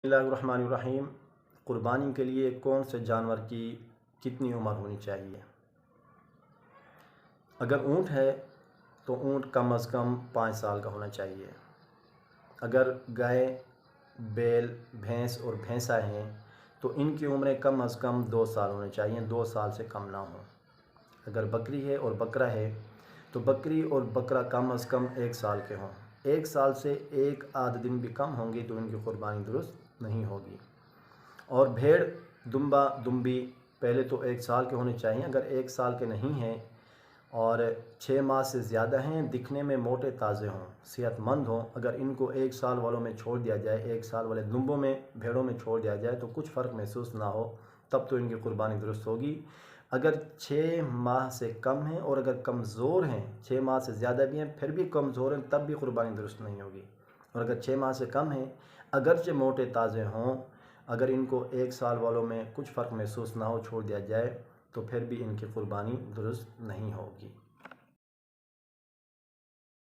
بسم اللہ الرحمن الرحیم۔ قربانی کے لیے کون سے جانور کی کتنی عمر ہونی چاہیے؟ اگر اونٹ ہے تو اونٹ کم از کم 5 سال کا ہونا چاہیے۔ اگر گائے، بیل، بھینس اور بھینسا ہیں تو ان کی عمریں کم از کم 2 سال ہونے چاہیے، 2 سال سے کم نہ ہوں۔ اگر بکری ہے اور بکرا ہے تو بکری اور بکرا کم از کم 1 سال کے ہوں۔ 1 سال سے ایک آدھ دن بھی کم ہوں گی تو ان کی قربانی درست نہیں ہوگی۔ اور بھیڑ، دمبا، دمبی پہلے تو 1 سال کے ہونے چاہیے۔ اگر 1 سال کے نہیں ہیں اور 6 ماہ سے زیادہ ہیں، دکھنے میں موٹے تازے ہوں، صحت مند ہوں، اگر ان کو 1 سال والوں میں چھوڑ دیا جائے، 1 سال والے دمبوں میں، بھیڑوں میں چھوڑ دیا جائے تو کچھ فرق محسوس نہ ہو، تب تو ان کی قربانی درست ہوگی۔ اگر 6 ماہ سے کم ہیں اور اگر کمزور ہیں، 6 ماہ سے زیادہ بھی ہیں پھر بھی کمزور ہیں، تب بھی قربانی درست نہیں ہوگی۔ اور اگر 6 ماہ سے کم ہیں، اگرچہ موٹے تازے ہوں، اگر ان کو 1 سال والوں میں کچھ فرق محسوس نہ ہو، چھوڑ دیا جائے تو پھر بھی ان کی قربانی درست نہیں ہوگی۔